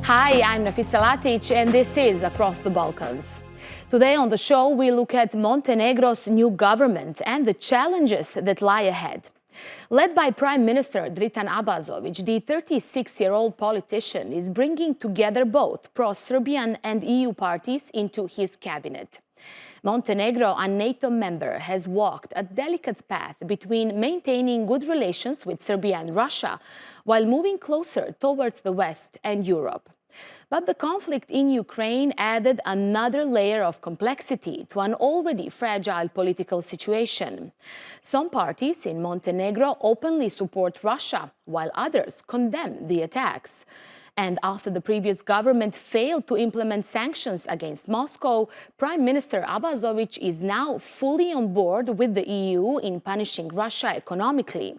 Hi, I'm Nafisa Latic, and this is Across the Balkans. Today on the show, we look at Montenegro's new government and the challenges that lie ahead. Led by Prime Minister Dritan Abazovic, the 36-year-old politician is bringing together both pro-Serbian and EU parties into his cabinet. Montenegro, a NATO member, has walked a delicate path between maintaining good relations with Serbia and Russia while moving closer towards the West and Europe. But the conflict in Ukraine added another layer of complexity to an already fragile political situation. Some parties in Montenegro openly support Russia, while others condemn the attacks. And after the previous government failed to implement sanctions against Moscow, Prime Minister Abazovic is now fully on board with the EU in punishing Russia economically.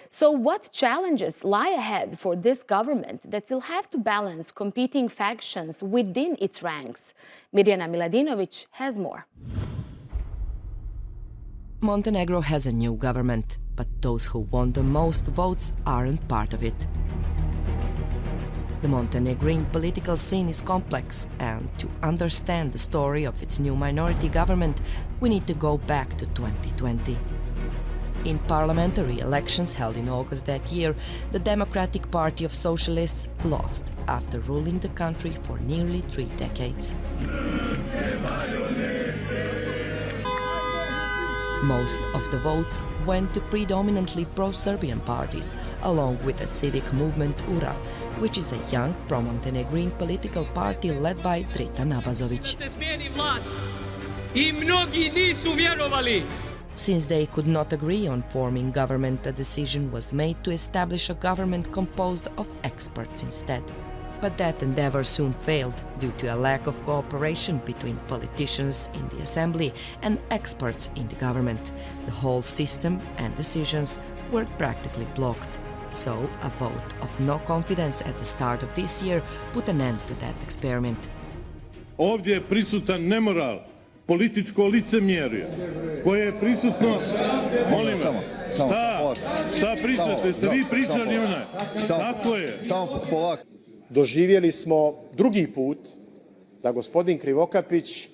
So what challenges lie ahead for this government that will have to balance competing factions within its ranks? Mirjana Miladinovic has more. Montenegro has a new government, but those who won the most votes aren't part of it. The Montenegrin political scene is complex, and to understand the story of its new minority government, we need to go back to 2020. In parliamentary elections held in August that year, the Democratic Party of Socialists lost after ruling the country for nearly 3 decades. Most of the votes went to predominantly pro-Serbian parties, along with the civic movement URA, which is a young pro-Montenegrin political party led by Dritan Abazovic. Since they could not agree on forming government, a decision was made to establish a government composed of experts instead. But that endeavor soon failed due to a lack of cooperation between politicians in the assembly and experts in the government. The whole system and decisions were practically blocked. So, a vote of no confidence at the start of this year put an end to that experiment. Ovdje je prisutan nemoral, političko licemjerje, koje je prisutno... Molim vas, šta pričate? Ste vi pričali onaj? Tako je. Samo polako. Doživjeli smo drugi put da gospodin Krivokapić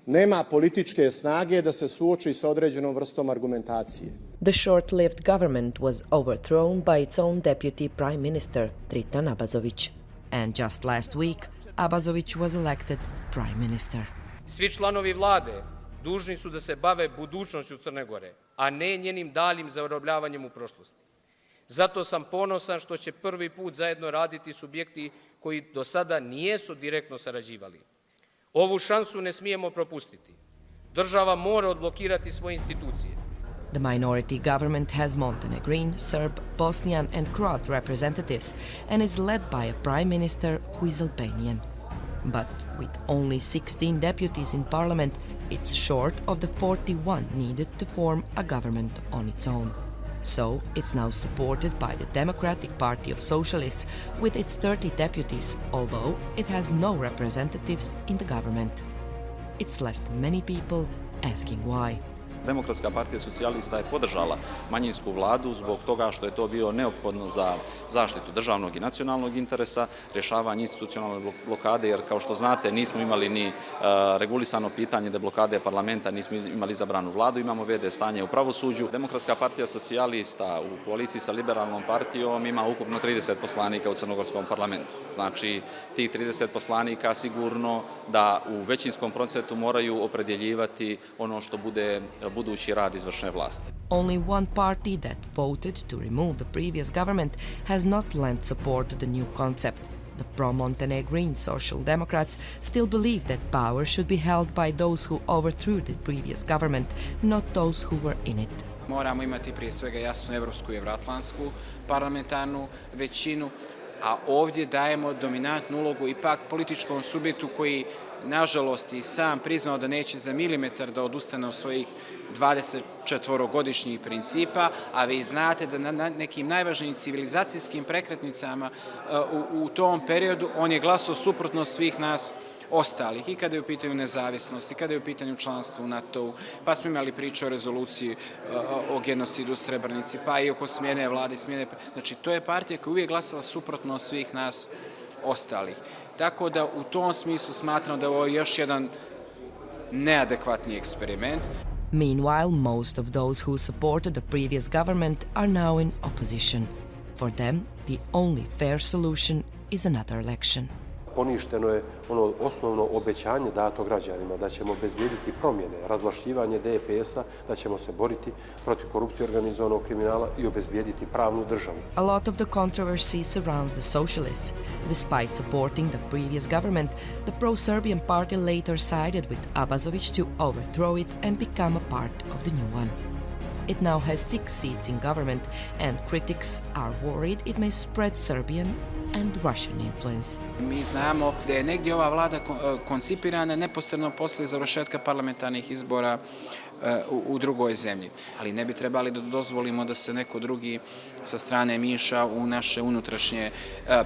nema političke snage da se suoči sa određenom vrstom argumentacije. The short-lived government was overthrown by its own deputy prime minister, Dritan Abazovic. And just last week, Abazovic was elected prime minister. Svi članovi vlade dužni su da se bave budućnošću Crne Gore, a ne njenim daljim zarobljavanjem u prošlosti. Zato sam ponosan što će prvi put zajedno raditi subjekti koji do sada nijesu direktno sarađivali. Ovu šansu ne smijemo propustiti. Država mora odblokirati svoje institucije. The minority government has Montenegrin, Serb, Bosnian and Croat representatives and is led by a prime minister who is Albanian. But with only 16 deputies in parliament, it's short of the 41 needed to form a government on its own. So, it's now supported by the Democratic Party of Socialists with its 30 deputies, although it has no representatives in the government. It's left many people asking why. Demokratska partija socijalista je podržala manjinsku vladu zbog toga što je to bilo neophodno za zaštitu državnog i nacionalnog interesa, rješavanje institucionalne blokade, jer kao što znate nismo imali ni regulisano pitanje deblokade parlamenta, nismo imali izabranu vladu, imamo v.d. stanje u pravosuđu. Demokratska partija socijalista u koaliciji sa liberalnom partijom ima ukupno 30 poslanika u crnogorskom parlamentu. Znači, tih 30 poslanika sigurno da u većinskom procentu moraju opredjeljivati ono što bude budući rad izvršne vlasti. Only one party that voted to remove the previous government has not lent support to the new concept. The pro-Montenegrin Social Democrats still believe that power should be held by those who overthrew the previous government, not those who were in it. Moramo imati prije svega jasnu evropsku i evroatlantsku parlamentarnu većinu, a ovdje dajemo dominantnu ulogu ipak političkom subjektu koji, nažalost, i sam priznao da neće za milimetar da odustane od svojih 24-godišnjih principa, a vi znate da na nekim najvažnijim civilizacijskim prekretnicama u tom periodu on je glasao suprotno svih nas ostalih, i kada je u pitanju nezavisnost, i kada je u pitanju članstvo u NATO-u, pa smo imali priču o rezoluciji o genocidu u Srebrenici, pa i oko smjene vlade, smjene... Znači, to je partija koja uvijek glasala suprotno svih nas ostalih. Tako da u tom smislu smatram da ovo je još jedan neadekvatni eksperiment. Meanwhile, most of those who supported the previous government are now in opposition. For them, the only fair solution is another election. Poništeno je ono osnovno obećanje dato građanima da ćemo obezbijediti promjene, razvlašćivanje DPS-a, da ćemo se boriti protiv korupcije i organizovanog kriminala i obezbijediti pravnu državu. A lot of the controversy surrounds the socialists. Despite supporting the previous government, the pro-Serbian party later sided with Abazovic to overthrow it and become a part of the new one. It now has 6 seats in government, and critics are worried it may spread Serbian and Russian influence. Mi znamo da je negdje ova vlada koncipirana neposredno posle završetka parlamentarnih izbora u drugoj zemlji. Ali ne bi trebali da dozvolimo da se neko drugi sa strane miješa u naše unutrašnje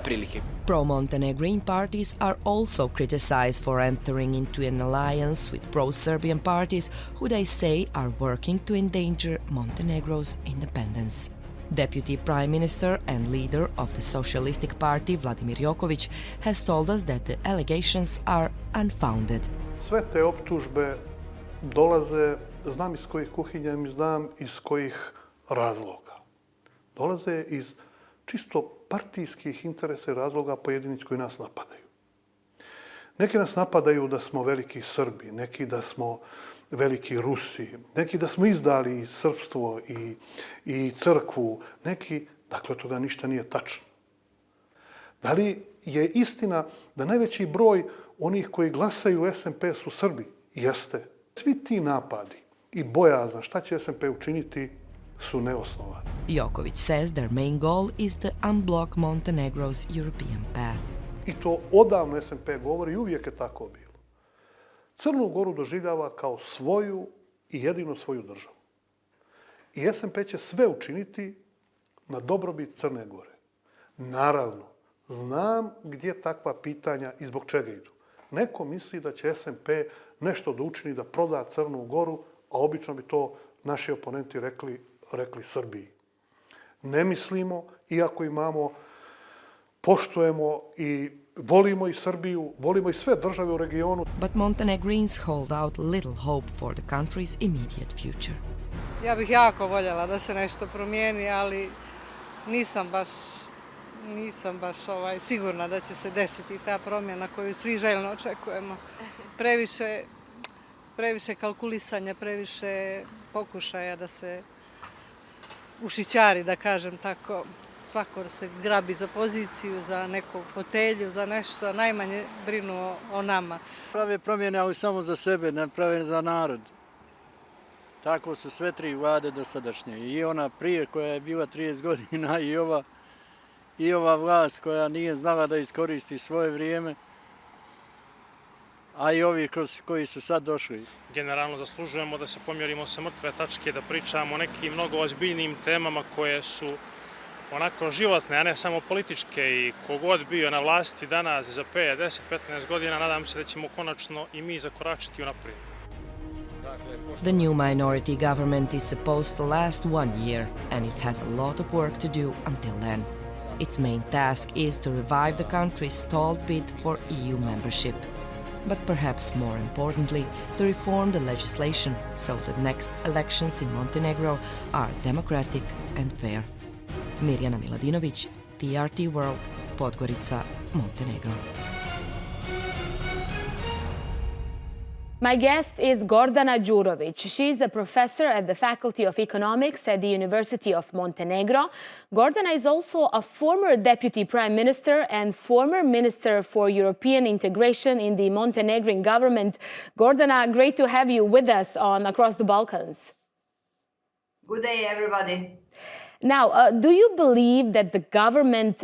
prilike. Pro-Montenegrin parties are also criticized for entering into an alliance with pro-Serbian parties who they say are working to endanger Montenegro's independence. Deputy Prime Minister and leader of the Socialistic Party, Vladimir Jokovic, has told us that the allegations are unfounded. Sve te optužbe dolaze, znam iz kojih kuhinja i znam iz kojih razloga. Dolaze iz čisto partijskih interesa i razloga pojedinih koji nas napadaju. Neki nas napadaju da smo veliki Srbi, neki da smo veliki Rusi, neki da smo izdali i srpstvo i crkvu, neki, dakle, toga ništa nije tačno. Da li je istina da najveći broj onih koji glasaju u SMP su Srbi? Jeste. Svi ti napadi i bojazan šta će SMP učiniti su neosnovani. Jokovic says their main goal is to unblock Montenegro's European path. I to odavno SMP govori i uvijek je tako bilo. Crnu Goru doživljava kao svoju i jedino svoju državu. I SMP će sve učiniti na dobrobit Crne Gore. Naravno, znam gdje takva pitanja i zbog čega idu. Neko misli da će SMP nešto da učini da proda Crnu Goru, a obično bi to naši oponenti rekli Srbiji. Ne mislimo, iako imamo, poštujemo i volimo i Srbiju, volimo i sve države u regionu. But Montenegrins hold out little hope for the country's immediate future. Ja bih jako voljela da se nešto promijeni, ali nisam baš sigurna da će se desiti ta promjena koju svi željno očekujemo. Previše kalkulisanja, previše pokušaja da se ušićari, da kažem tako. Svako se grabi za poziciju, za neku fotelju, za nešto, najmanje brinu o nama. Prave promjene, ali samo za sebe, ne prave za narod. Tako su sve 3 vlade dosadašnje. I ona prije koja je bila 30 godina i ova vlast koja nije znala da iskoristi svoje vrijeme, a i ovi koji su sad došli. Generalno zaslužujemo da se pomjerimo sa mrtve tačke, da pričamo o nekim mnogo ozbiljnijim temama koje su onako životne, a ne samo političke, i kogod bio na vlasti danas za 5, 10, 15 godina, nadam se da ćemo konačno i mi zakoračiti unaprijed. The new minority government is supposed to last 1 year, and it has a lot of work to do until then. Its main task is to revive the country's stalled bid for EU membership. But perhaps more importantly, to reform the legislation so the next elections in Montenegro are democratic and fair. Mirjana Miladinović, TRT World, Podgorica, Montenegro. My guest is Gordana Djurovic. She is a professor at the Faculty of Economics at the University of Montenegro. Gordana is also a former deputy prime minister and former minister for European integration in the Montenegrin government. Gordana, great to have you with us on Across the Balkans. Good day, everybody. Now, do you believe that the government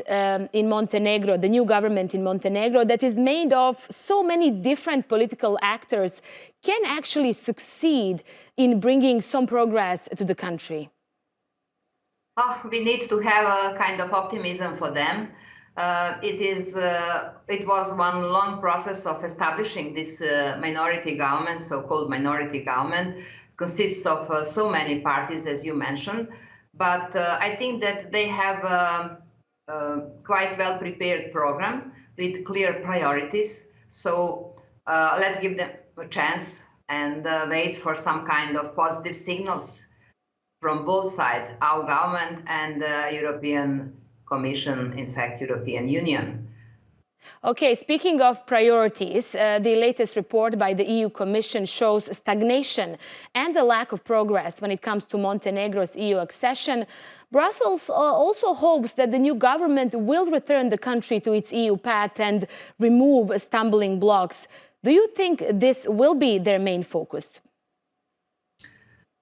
in Montenegro, the new government in Montenegro, that is made of so many different political actors, can actually succeed in bringing some progress to the country? We need to have a kind of optimism for them. It was one long process of establishing this minority government, so-called minority government, consists of so many parties, as you mentioned. But I think that they have a quite well-prepared program with clear priorities. So let's give them a chance and wait for some kind of positive signals from both sides, our government and the European Commission, in fact, European Union. Okay, speaking of priorities, the latest report by the EU Commission shows stagnation and a lack of progress when it comes to Montenegro's EU accession. Brussels also hopes that the new government will return the country to its EU path and remove stumbling blocks. Do you think this will be their main focus?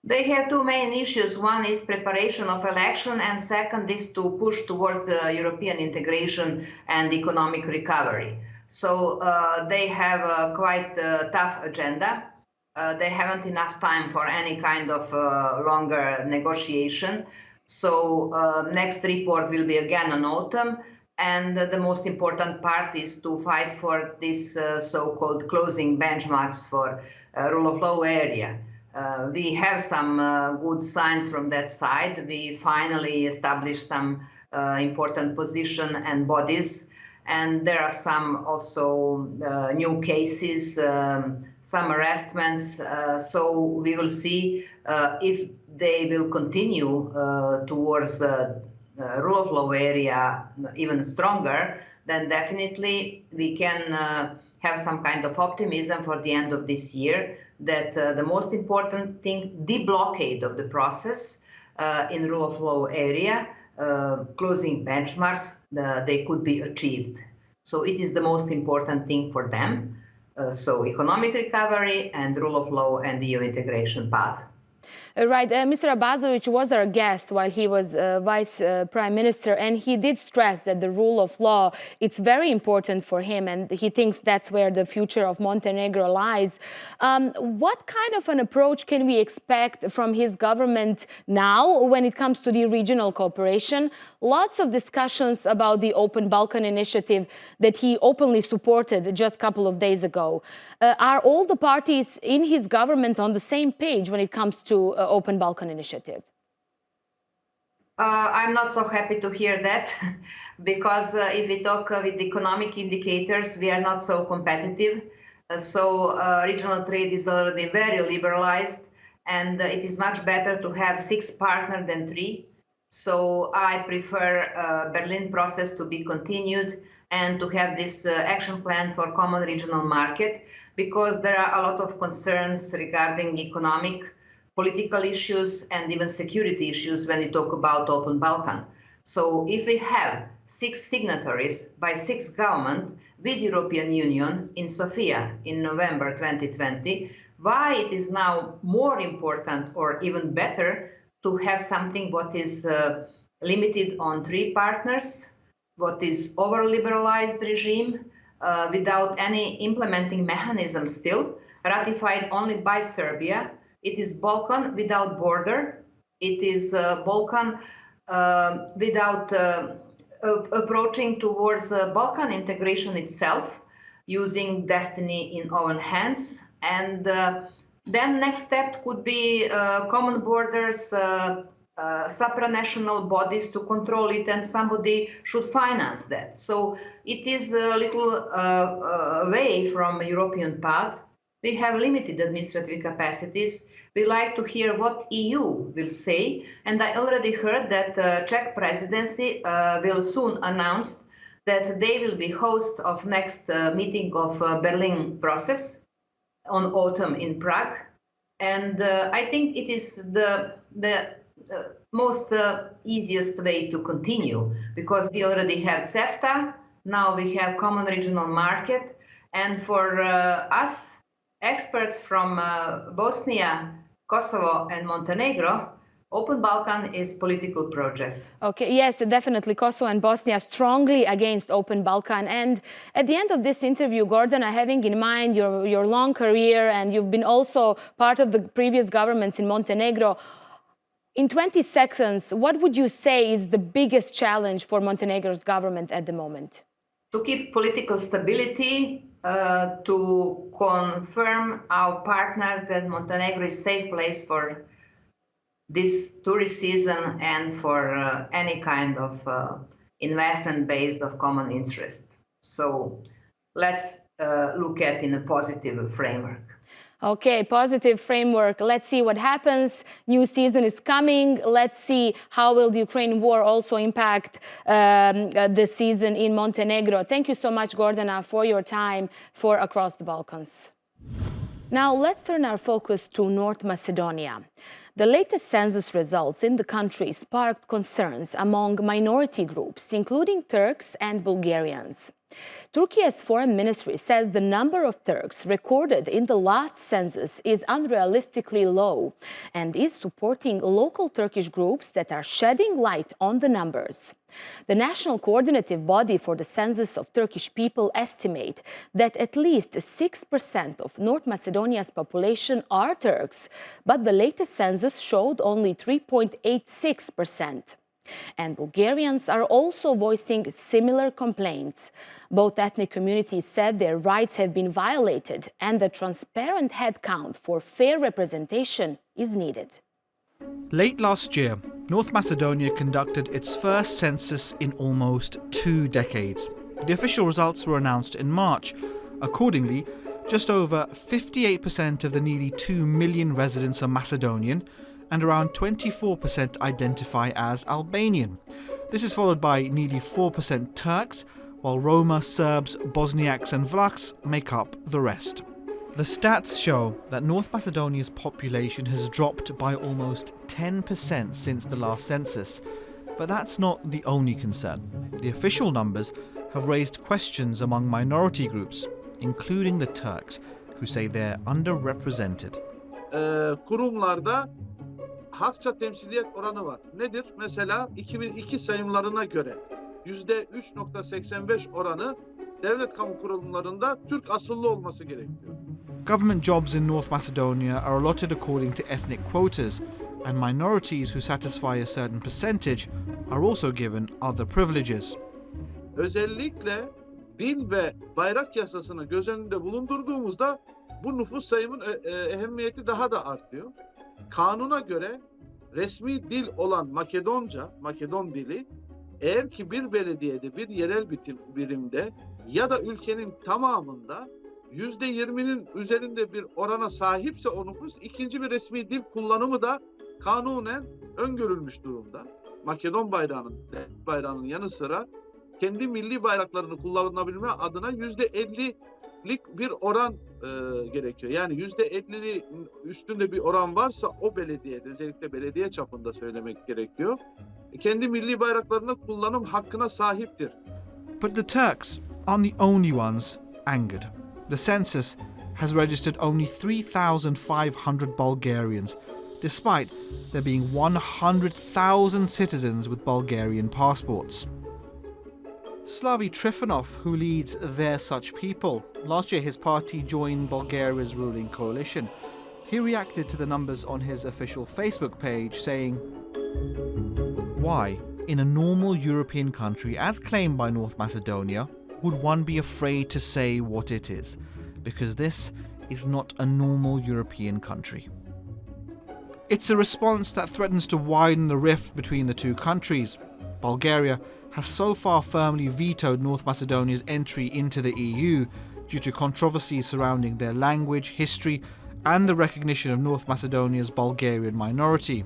They have two main issues. One is preparation of election, and second is to push towards the European integration and economic recovery. So they have a quite tough agenda. They haven't enough time for any kind of longer negotiation. So next report will be again in autumn. And the most important part is to fight for this so-called closing benchmarks for rule of law area. We have some good signs from that side. We finally established some important position and bodies, and there are some also new cases, some arrestments. So we will see if they will continue towards rule of law area even stronger. Then definitely we can have some kind of optimism for the end of this year that the most important thing, the blockade of the process in rule of law area, closing benchmarks, they could be achieved. So it is the most important thing for them. So economic recovery and rule of law and EU integration path. Right. Mr. Abazovic was our guest while he was Vice Prime Minister, and he did stress that the rule of law, it's very important for him, and he thinks that's where the future of Montenegro lies. What kind of an approach can we expect from his government now when it comes to the regional cooperation? Lots of discussions about the Open Balkan initiative that he openly supported just a couple of days ago. Are all the parties in his government on the same page when it comes to Open Balkan initiative? I'm not so happy to hear that because if we talk with economic indicators, we are not so competitive. So regional trade is already very liberalized, and it is much better to have 6 partners than 3. So I prefer Berlin process to be continued and to have this action plan for common regional market, because there are a lot of concerns regarding economic, political issues and even security issues when you talk about Open Balkan. So if we have 6 signatories by 6 governments with European Union in Sofia in November 2020, why it is now more important or even better to have something what is limited on 3 partners, what is over-liberalized regime without any implementing mechanism still, ratified only by Serbia. It is Balkan without border. It is Balkan without approaching towards Balkan integration itself, using destiny in own hands. And then next step could be common borders, supranational bodies to control it, and somebody should finance that. So it is a little way from European path. We have limited administrative capacities. We like to hear what EU will say, and I already heard that Czech presidency will soon announce that they will be host of next meeting of Berlin process on autumn in Prague. And I think it is the most easiest way to continue, because we already have CEFTA, now we have common regional market, and for us, experts from Bosnia, Kosovo and Montenegro, Open Balkan is political project. Okay, yes, definitely. Kosovo and Bosnia are strongly against Open Balkan. And at the end of this interview, Gordana, having in mind your long career, and you've been also part of the previous governments in Montenegro, in 20 seconds, what would you say is the biggest challenge for Montenegro's government at the moment? To keep political stability, to confirm our partners that Montenegro is a safe place for this tourist season and for any kind of investment based of common interest. So let's look at in a positive framework. Okay, positive framework. Let's see what happens. New season is coming. Let's see how will the Ukraine war also impact the season in Montenegro. Thank you so much, Gordana, for your time for Across the Balkans. Now let's turn our focus to North Macedonia. The latest census results in the country sparked concerns among minority groups, including Turks and Bulgarians. Turkey's foreign ministry says the number of Turks recorded in the last census is unrealistically low and is supporting local Turkish groups that are shedding light on the numbers. The National Coordinative Body for the Census of Turkish People estimate that at least 6% of North Macedonia's population are Turks, but the latest census showed only 3.86%. And Bulgarians are also voicing similar complaints. Both ethnic communities said their rights have been violated and a transparent headcount for fair representation is needed. Late last year, North Macedonia conducted its first census in almost 2 decades. The official results were announced in March. Accordingly, just over 58% of the nearly 2 million residents are Macedonian, and around 24% identify as Albanian. This is followed by nearly 4% Turks, while Roma, Serbs, Bosniaks and Vlachs make up the rest. The stats show that North Macedonia's population has dropped by almost 10% since the last census. But that's not the only concern. The official numbers have raised questions among minority groups, including the Turks, who say they're underrepresented. Kurumlarda hakça temsiliyet oranı var. Nedir? Mesela 2002 sayımlarına göre %3.85 oranı devlet kamu kurumlarında Türk asıllı olması gerekiyor. Government jobs in North Macedonia are allotted according to ethnic quotas, and minorities who satisfy a certain percentage are also given other privileges. Özellikle dil ve bayrak yasasını göz önünde bulundurduğumuzda bu nüfus sayımın ehemmiyeti daha da artıyor. Kanuna göre resmi dil olan Makedonca, Makedon dili, eğer ki bir belediyede, bir yerel birimde ya da ülkenin tamamında %20'nin üzerinde bir orana sahipse o nüfus, ikinci bir resmi dil kullanımı da kanunen öngörülmüş durumda. Makedon bayrağının yanı sıra kendi milli bayraklarını kullanabilme adına %50'lik bir oran gerekiyor. Yani %50'nin üstünde bir oran varsa o belediyede, özellikle belediye çapında söylemek gerekiyor, kendi milli bayraklarını kullanım hakkına sahiptir. But the Turks aren't the only ones angered. The census has registered only 3,500 Bulgarians, despite there being 100,000 citizens with Bulgarian passports. Slavi Trifonov, who leads They're Such People, last year his party joined Bulgaria's ruling coalition. He reacted to the numbers on his official Facebook page, saying, "Why, in a normal European country, as claimed by North Macedonia, would one be afraid to say what it is? Because this is not a normal European country." It's a response that threatens to widen the rift between the two countries. Bulgaria has so far firmly vetoed North Macedonia's entry into the EU due to controversies surrounding their language, history, and the recognition of North Macedonia's Bulgarian minority.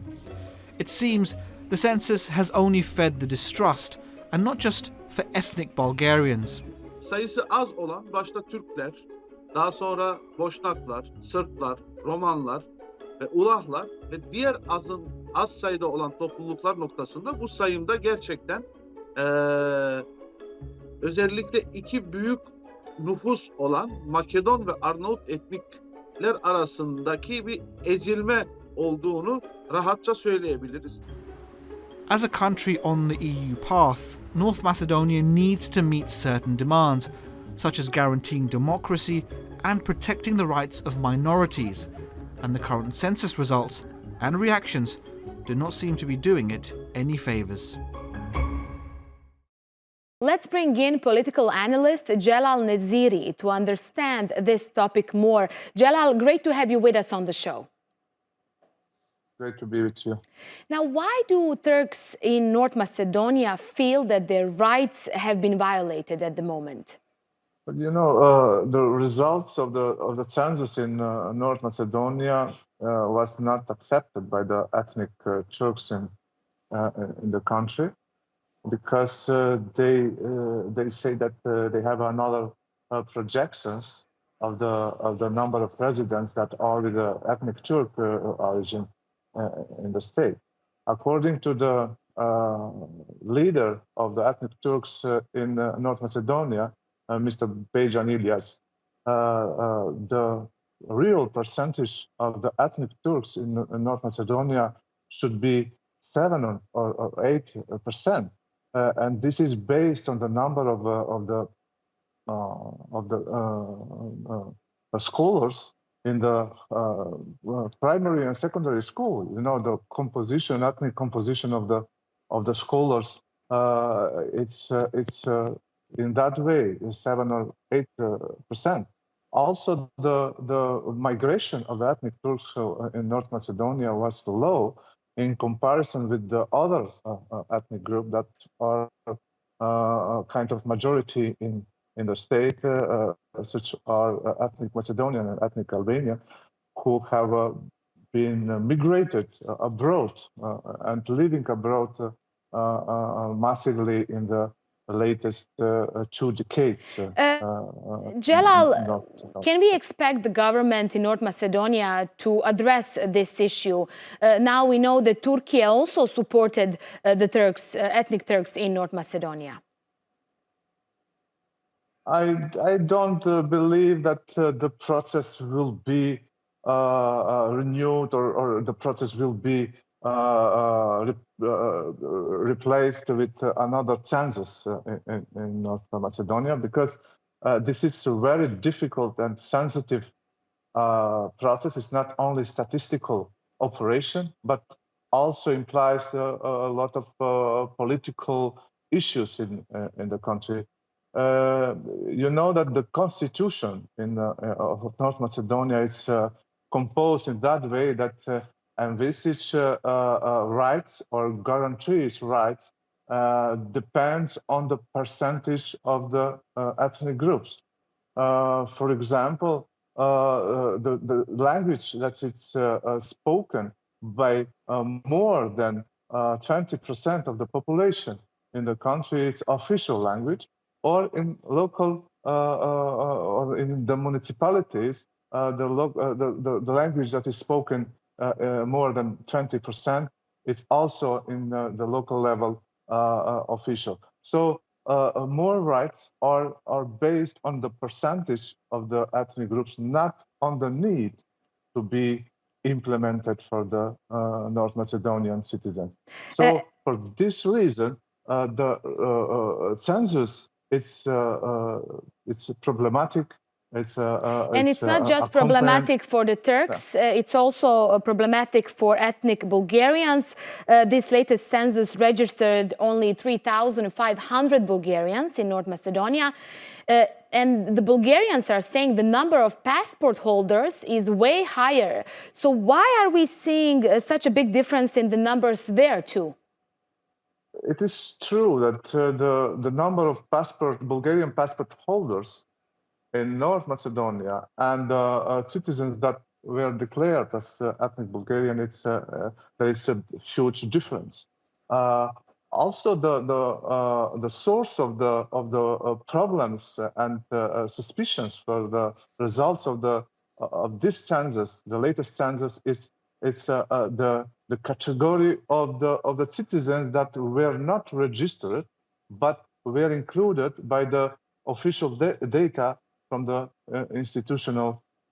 It seems the census has only fed the distrust, and not just for ethnic Bulgarians. Sayısı az olan başta Türkler, daha sonra Boşnaklar, Sırplar, Romanlar ve Ulahlar ve diğer az sayıda olan topluluklar noktasında bu sayımda gerçekten özellikle iki büyük nüfus olan Makedon ve Arnavut etnikler arasındaki bir ezilme olduğunu rahatça söyleyebiliriz. As a country on the EU path, North Macedonia needs to meet certain demands, such as guaranteeing democracy and protecting the rights of minorities, and the current census results and reactions do not seem to be doing it any favours. Let's bring in political analyst Celal Neziri to understand this topic more. Celal, great to have you with us on the show. Great to be with you. Now, why do Turks in North Macedonia feel that their rights have been violated at the moment? But the results of the census in North Macedonia was not accepted by the ethnic Turks in the country, because they say that they have another projections of the number of residents that are with the ethnic Turk origin in the state. According to the leader of the ethnic Turks in North Macedonia, Mr. Bejan Ilyas, the real percentage of the ethnic Turks in North Macedonia should be 7 or 8%, and this is based on the number of the scholars in the primary and secondary school. The composition, ethnic composition of the scholars, it's in that way 7 or 8%. Also, the migration of ethnic Turks in North Macedonia was low in comparison with the other ethnic group that are kind of majority in the state, such are ethnic Macedonian and ethnic Albanian, who have been migrated abroad and living abroad massively in the latest 2 decades. Jalal, can we expect the government in North Macedonia to address this issue? Now we know that Turkey also supported the Turks, ethnic Turks in North Macedonia. I don't believe that the process will be renewed or the process will be replaced with another census in North Macedonia, because this is a very difficult and sensitive process. It's not only statistical operation, but also implies a lot of political issues in the country. You know that the constitution of North Macedonia is composed in that way that envisage rights or guarantees rights depends on the percentage of the ethnic groups. For example, the language that it's spoken by more than 20% of the population in the country is official language, or in local or in the municipalities, the language that is spoken more than 20% is also in the local level official. So more rights are based on the percentage of the ethnic groups, not on the need to be implemented for the North Macedonian citizens. So for this reason, the census it's problematic. And it's not just problematic for the Turks, it's also problematic for ethnic Bulgarians. This latest census registered only 3,500 Bulgarians in North Macedonia. And the Bulgarians are saying the number of passport holders is way higher. So why are we seeing such a big difference in the numbers there too? It is true that the number of Bulgarian passport holders in North Macedonia and citizens that were declared as ethnic Bulgarian, there is a huge difference. Also, the source of the problems and suspicions for the results of this census, the latest census, is the category of the citizens that were not registered, but were included by the official data from the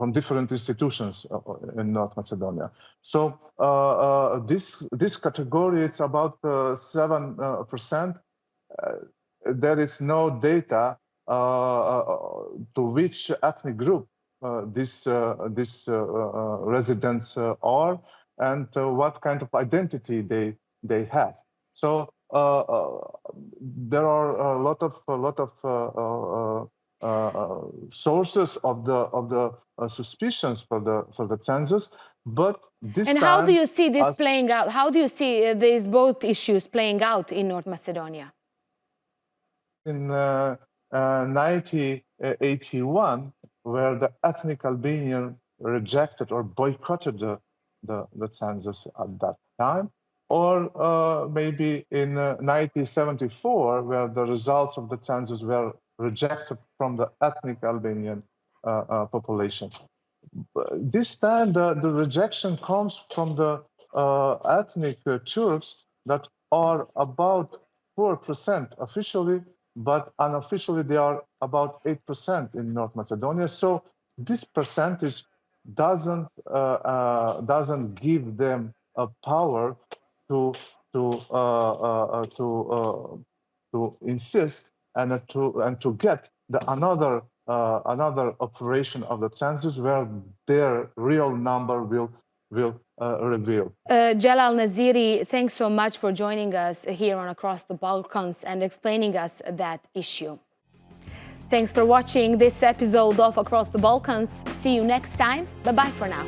from different institutions in North Macedonia. So this category is about 7%. There is no data to which ethnic group these residents are and what kind of identity they have. So there are a lot of sources of the suspicions for the census, but this and how do you see this playing out? How do you see these both issues playing out in North Macedonia? In 1981, where the ethnic Albanian rejected or boycotted the census at that time, or maybe in 1974, where the results of the census were rejected from the ethnic Albanian population. This time, the rejection comes from the ethnic Turks that are about 4% officially, but unofficially they are about 8% in North Macedonia. So this percentage doesn't give them a power to insist and to get another operation of the census where their real number will reveal. Jalal Naziri, thanks so much for joining us here on Across the Balkans and explaining us that issue. Thanks for watching this episode of Across the Balkans. See you next time. Bye-bye for now.